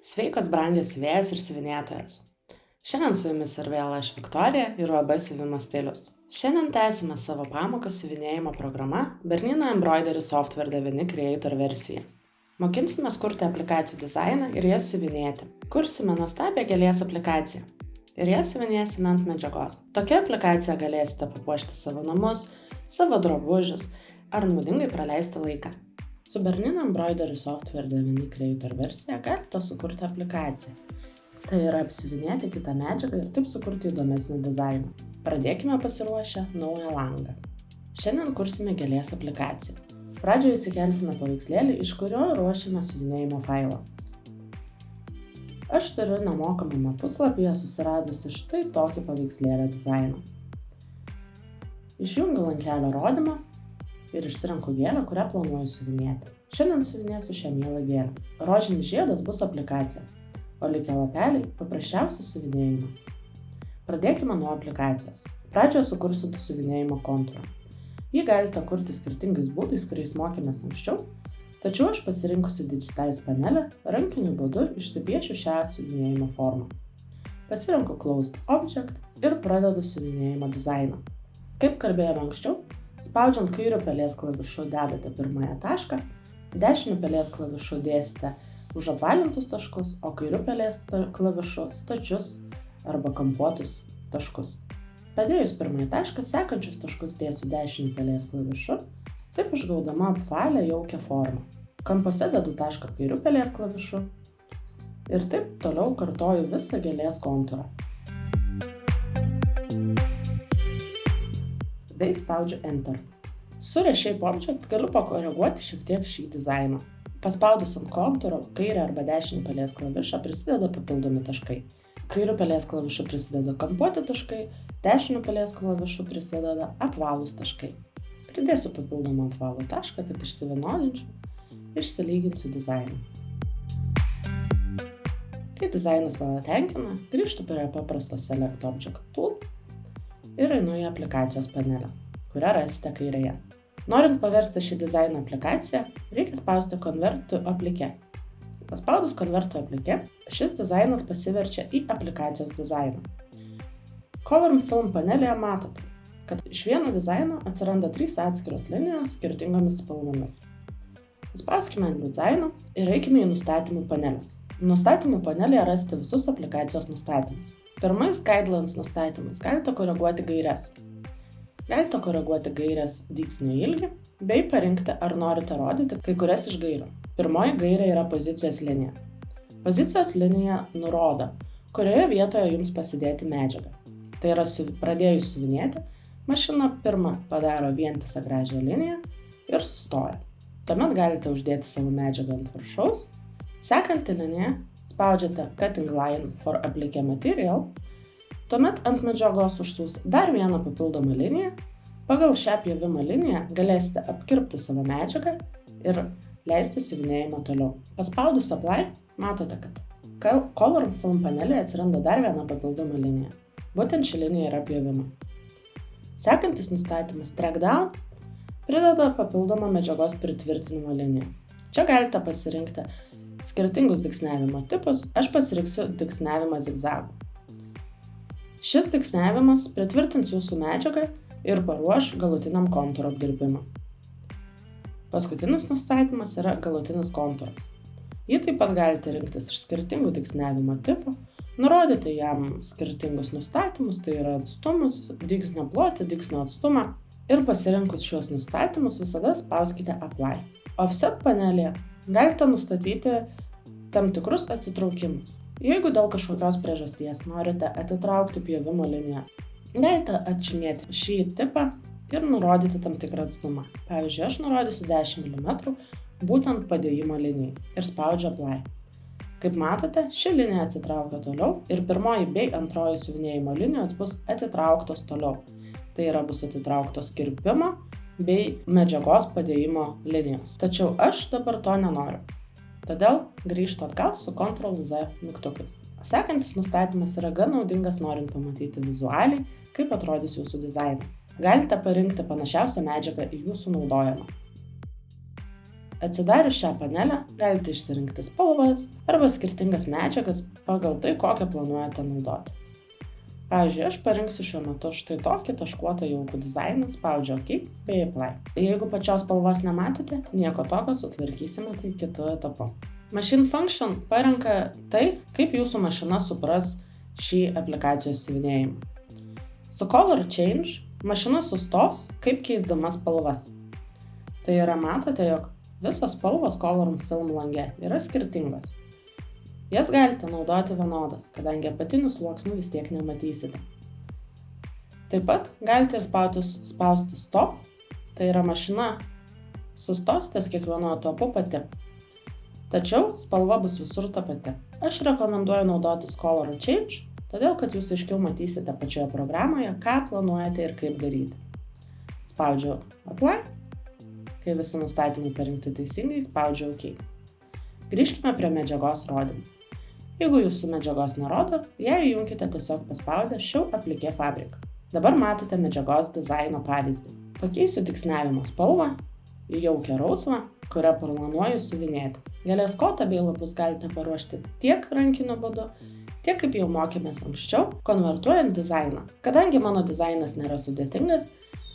Sveikos brangios siuvėjas ir siuvinėtojas. Šiandien su jumis ir vėl aš Viktorija ir UAB siuvimo stilius. Šiandien tęsime savo pamoką siuvinėjimo programa Bernina Embroidery Software 9 Creator versija. Mokinsimės kurti aplikacijų dizainą ir jas siuvinėti. Kursime nuostabią gėlės aplikaciją ir jas siuvinėsime ant medžiagos. Tokia aplikacija galėsite papuošti savo namus, savo drabužius ar naudingai praleisti laiką. Su Bernina Embroidery Software 9 Creator versija galite sukurti aplikaciją. Tai yra apsiuvinėti kitą medžiagą ir taip sukurti įdomesnį dizainą. Pradėkime pasiruošę naują langą. Šiandien kursime gėlės aplikaciją. Pradžioje įsikelsime paveikslėlį, iš kurio ruošime siuvinėjimo failą. Aš turiu nemokamame puslapyje susiradusi štai tokį paveikslėlio dizainą. Išjungiu lankelio rodymą ir išsirenku gėlę, kurią planuoju siuvinėti. Šiandien siuvinėsiu šią mielą gėlę. Rožinis žiedas bus aplikacija, o likę lapeliai paprasčiausias siuvinėjimas. Pradėkime nuo aplikacijos. Pradžioje sukursiu siuvinėjimo kontūrą. Jį galite kurti skirtingais būdais, kuriais mokėmės anksčiau, tačiau aš pasirinkusi Digitize panelę, rankiniu būdu išsipiešiu šią siuvinėjimo formą. Pasirenku Closed Object ir pradedu siuvinėjimo dizainą. Kaip kalbėjome anksčiau, spaudžiant kairiu pelės klavišu dedate pirmąją tašką, dešiniu pelės klavišu dėsite už apvalintus taškus, o kairiu pelės klavišu stačius arba kampuotus taškus. Padėjus pirmąjį tašką, sekančius taškus dėsiu dešiniu pelės klavišu, taip išgaudama apvalią jaukią formą. Kampuose dedu tašką kairiu pelės klavišu ir taip toliau kartoju visą gėlės kontūrą. Tai spaudžiu Enter. Su Reshape Object galiu pakoreguoti šiek tiek šį dizainą. Paspaudus ant kontūro kairę arba dešinį pelės klavišą prisideda papildomi taškai. Kairiu pelės klavišu prisideda kampuoti taškai, dešiniu pelės klavišu prisideda apvalūs taškai. Pridėsiu papildomą apvalų tašką, kad išsivienodinčiau, išsilyginsiu dizainą. Kai dizainas mane tenkina, grįžtu prie paprasto Select Object Tool ir einu į aplikacijos panelę, kurią rasite kairėje. Norint paversti šį dizainą aplikaciją, reikia spausti Convert to Applique. Paspaudus Convert to Applique, šis dizainas pasiverčia į aplikacijos dizainą. Color and Film panelėje matote, kad iš vieno dizaino atsiranda 3 atskiros linijos skirtingomis spalvomis. Paspauskime ant dizaino ir eikime į nustatymų panelę. Nustatymų panelėje rasite visus aplikacijos nustatymus. Pirmais Guidelines nustatymais galite koreguoti gaires. Galite koreguoti gaires dygsnio ilgį, bei parinkti, ar norite rodyti kai kurias iš gairių. Pirmoji gairė yra pozicijos linija. Pozicijos linija nurodo, kurioje vietoje jums pasidėti medžiagą. Tai yra, pradėjus siuvinėti, mašina pirmą padaro vientisą gražią liniją ir sustoja. Tuomet galite uždėti savo medžiagą ant viršaus. Sekanti linija spaudžiate Cutting Line for Applique Material, tuomet ant medžiagos užsiūs dar vieną papildomą liniją. Pagal šią pjovimo liniją galėsite apkirpti savo medžiagą ir leisti siuvinėjimą toliau. Paspaudus Apply, matote, kad Color and Film panelėje atsiranda dar viena papildoma linija. Būtent ši linija yra pjovimo. Sekantis nustatymas Track Down prideda papildomą medžiagos pritvirtinimo liniją. Čia galite pasirinkti skirtingus dygsniavimo tipus, aš pasirinksiu dygsniavimą zigzagų. Šis dygsniavimas pritvirtins jūsų medžiagą ir paruoš galutiniam kontūro apdirbimui. Paskutinis nustatymas yra galutinis kontūras. Jį taip pat galite rinktis iš skirtingų dygsniavimo tipų, nurodyti jam skirtingus nustatymus, tai yra atstumus, dygsnio plotį, dygsnio atstumą ir pasirinkus šios nustatymus visada spauskite Apply. Offset panelėje galite nustatyti tam tikrus atsitraukimus. Jeigu dėl kažkokios priežasties norite atitraukti pjovimo liniją, galite atžymėti šį tipą ir nurodyti tam tikrą atstumą. Pavyzdžiui, aš nurodysiu 10 mm būtent padėjimo linijai ir spaudžiu Apply. Kaip matote, ši linija atsitraukia toliau ir pirmoji bei antroji siuvinėjimo linijos bus atitrauktos toliau. Tai yra, bus atitrauktos kirpimo bei medžiagos padėjimo linijos. Tačiau aš dabar to nenoriu. Todėl grįžtu atgal su Ctrl+Z mygtukais. Sekantis nustatymas yra gan naudingas, norint pamatyti vizualiai, kaip atrodys jūsų dizainas. Galite parinkti panašiausią medžiagą į jūsų naudojamą. Atsidarius šią panelę galite išsirinkti spalvas arba skirtingas medžiagas pagal tai, kokią planuojate naudoti. Pavyzdžiui, aš parinksiu šiuo metu štai tokį taškuotą jaukų dizainą, spaudžiu OK bei Apply. Jeigu pačios spalvos nematote, nieko tokio, sutvarkysime tai kitu etapu. Machine Function parenka tai, kaip jūsų mašina supras šį aplikacijos siuvinėjimą. Su Color Change mašina sustos, kaip keisdama spalvas. Tai yra, matote, jog visos spalvos Color Film lange yra skirtingos. Jas galite naudoti vienodas, kadangi apatinių sluoksnių vis tiek nematysite. Taip pat galite ir spausti Stop, tai yra mašina sustos ties kiekvienu etapu pati. Tačiau spalva bus visur ta pati. Aš rekomenduoju naudotis Color Change, todėl kad jūs aiškiau matysite pačioje programoje, ką planuojate ir kaip daryti. Spaudžiu Apply. Kai visi nustatymai parinkti teisingai, spaudžiu OK. Grįžkime prie medžiagos rodymų. Jeigu jūsų medžiagos nerodo, ją įjunkite tiesiog paspaudę Show Appliqué Fabric. Dabar matote medžiagos dizaino pavyzdį. Pakeisiu dygsniavimo spalvą į jaukią rausvą, kurią planuoju siuvinėti. Gėlės kotą bei lapus galite paruošti tiek rankiniu būdu, tiek kaip jau mokėmės anksčiau, konvertuojant dizainą. Kadangi mano dizainas nėra sudėtingas,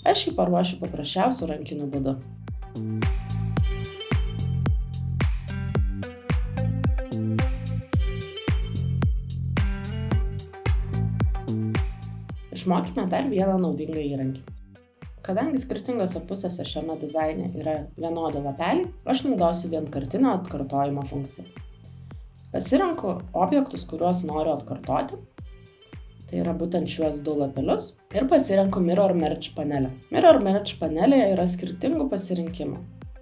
aš jį paruošiu paprasčiausiu rankiniu būdu. Išmokime dar vieną naudingą įrankį. Kadangi skirtingose pusėse šiame dizaine yra vienodi lapeliai, aš naudosiu vienkartinio atkartojimo funkciją. Pasirenku objektus, kuriuos noriu atkartoti. Tai yra būtent šiuos du lapelius ir pasirenku Mirror Merge panelę. Mirror Merge panelėje yra skirtingų pasirinkimų.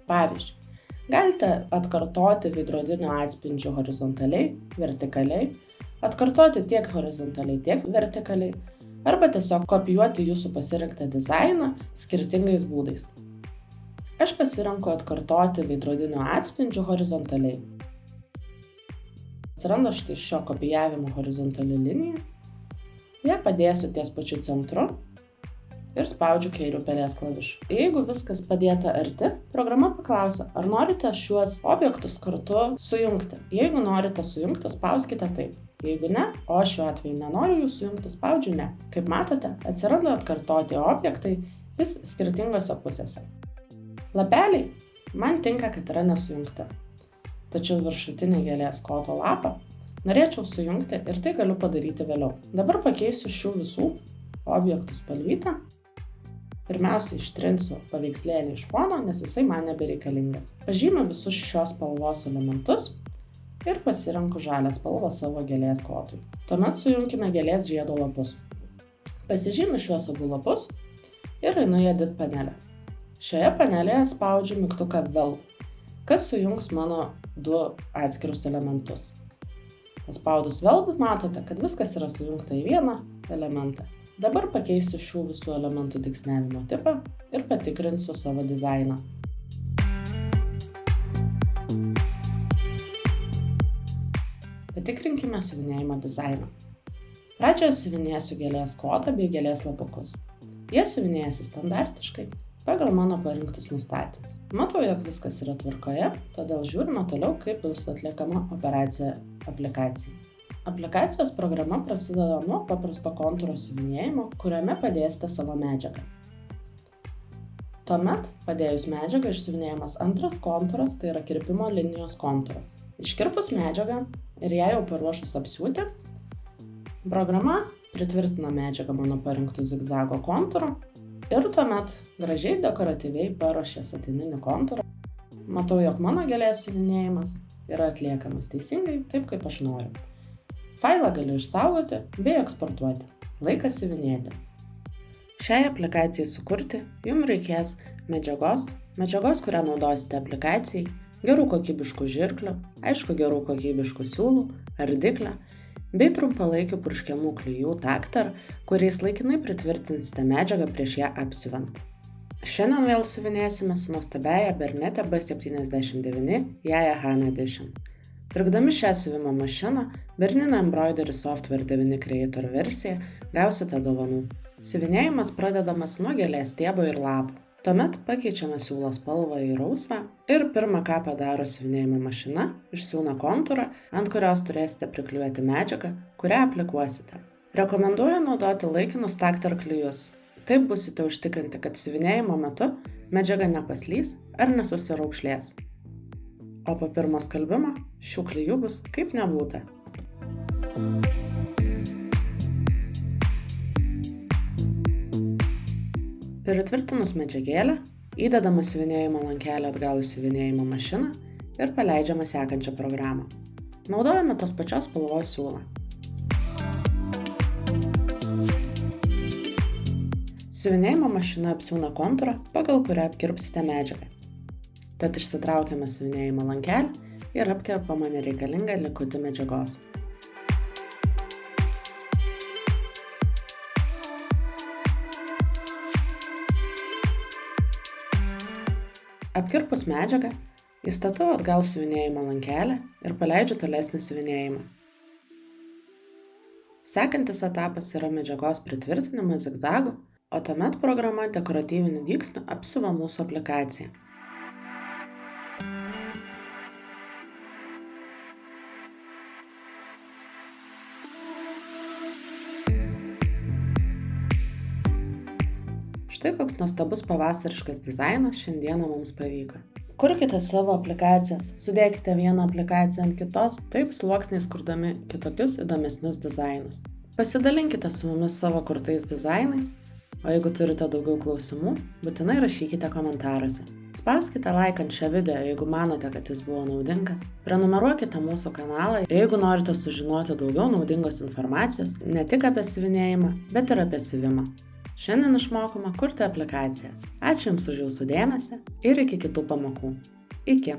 Pavyzdžiui, galite atkartoti veidrodinių atspindžių horizontaliai, vertikaliai, atkartoti tiek horizontaliai, tiek vertikaliai, arba tiesiog kopijuoti jūsų pasirinktą dizainą skirtingais būdais. Aš pasirenku atkartoti veidrodinių atspindžių horizontaliai. Atsiranda štai šio kopijavimo horizontali linija. Ją padėsiu ties pačiu centru ir spaudžiu kairių pelės klavišų. Jeigu viskas padėta arti, programa paklausia, ar norite šiuos objektus kartu sujungti. Jeigu norite sujungti, spauskite taip. Jeigu ne, o šiuo atveju nenoriu jų sujungti, spaudžiu ne. Kaip matote, atsiranda atkartoti objektai vis skirtingose pusėse. Lapeliai man tinka, kad yra nesujungti. Tačiau viršutinį gėlės koto lapą norėčiau sujungti ir tai galiu padaryti vėliau. Dabar pakeisiu šių visų objektų spalvytę. Pirmiausia, ištrinsiu paveikslėlį iš fono, nes jisai man nebereikalingas. Pažymiu visus šios spalvos elementus ir pasirenku žalią spalvą savo gėlės kotui. Tuomet sujungkime gėlės žiedo lapus. Pasižymiu šiuos abu lapus ir einu į Edit panelę. Šioje panelėje spaudžiu mygtuką Weld, kas sujungs mano du atskirus elementus. Paspaudus Weld matote, kad viskas yra sujungta į vieną elementą. Dabar pakeisiu šių visų elementų dygsniavimo tipą ir patikrinsiu savo dizainą. Patikrinkime siuvinėjimo dizainą. Pradžioje siuvinėsiu gėlės kotą bei gėlės lapukus. Jie siuvinėjasi standartiškai pagal mano parinktus nustatymus. Matau, jog viskas yra tvarkoje, todėl žiūrime toliau, kaip bus atliekama operacija aplikacijai. Aplikacijos programa prasideda nuo paprasto kontūro siuvinėjimo, kuriame padėsite savo medžiagą. Tuomet, padėjus medžiagą, išsiuvinėjamas antras kontūras, tai yra kirpimo linijos kontūras. Iškirpus medžiagą ir ją jau paruošus apsiūti, programa pritvirtina medžiagą mano parinktų zigzago kontūru ir tuomet gražiai dekoratyviai paruošia satininį kontūrą. Matau, jog mano gėlės siuvinėjimas yra atliekamas teisingai, taip kaip aš noriu. Failą galiu išsaugoti bei eksportuoti. Laikas siuvinėti. Šiai aplikacijai sukurti jums reikės medžiagos, kurią naudosite aplikacijai, gerų kokybiškų žirklių, aišku, gerų kokybiškų siūlų, ardiklio, bei trumpalaikių purškiamų klijų taktar, kuriais laikinai pritvirtinsite medžiagą prieš ją apsiuvant. Šiandien vėl siuvinėsime su nuostabiaja Bernete B79 Jaja HANA Edition. Pirkdami šią siuvimo mašiną, Bernina Embroidery Software 9 Creator versiją gausite dovanų. Siuvinėjimas pradedamas nuo gėlės stiebo ir lapų. Tuomet pakeičiame siūlo spalvą į rausvą ir pirmą, ką padaro siuvinėjimo mašina, išsiūna kontūrą, ant kurios turėsite priklijuoti medžiagą, kurią aplikuosite. Rekomenduoju naudoti laikinus takter klijus. Taip busite užtikrinti, kad siuvinėjimo metu medžiaga nepaslys ar nesusiraukšlės. O po pirmo skalbimo šių klijų bus kaip nebūta. Pritvirtinus medžiagėlę, įdedama siuvinėjimo lankelį atgal į siuvinėjimo mašiną ir paleidžiama sekančią programą. Naudojame tos pačios spalvos siūlą. Siuvinėjimo mašina apsiūna kontūrą, pagal kurią apkirpsite medžiagą. Tad išsitraukiame siuvinėjimo lankelį ir apkirpama nereikalingą likutį medžiagos. Apkirpus medžiagą, įstatau atgal siuvinėjimo lankelį ir paleidžiu tolesnį siuvinėjimą. Sekantis etapas yra medžiagos pritvirtinimas zigzagu, o tuomet programa dekoratyviniu dygsniu apsiuva mūsų aplikaciją. Štai koks nuostabus pavasariškas dizainas šiandieną mums pavyko. Kurkite savo aplikacijas, sudėkite vieną aplikaciją ant kitos, taip sluoksniais kurdami kitokius įdomesnius dizainus. Pasidalinkite su mumis savo kurtais dizainais, o jeigu turite daugiau klausimų, būtinai rašykite komentaruose. Spauskite like ant šio video, jeigu manote, kad jis buvo naudingas. Prenumeruokite mūsų kanalą, jeigu norite sužinoti daugiau naudingos informacijos ne tik apie siuvinėjimą, bet ir apie siuvimą. Šiandien išmokome kurti aplikacijas. Ačiū Jums už Jūsų dėmesį ir iki kitų pamokų. Iki!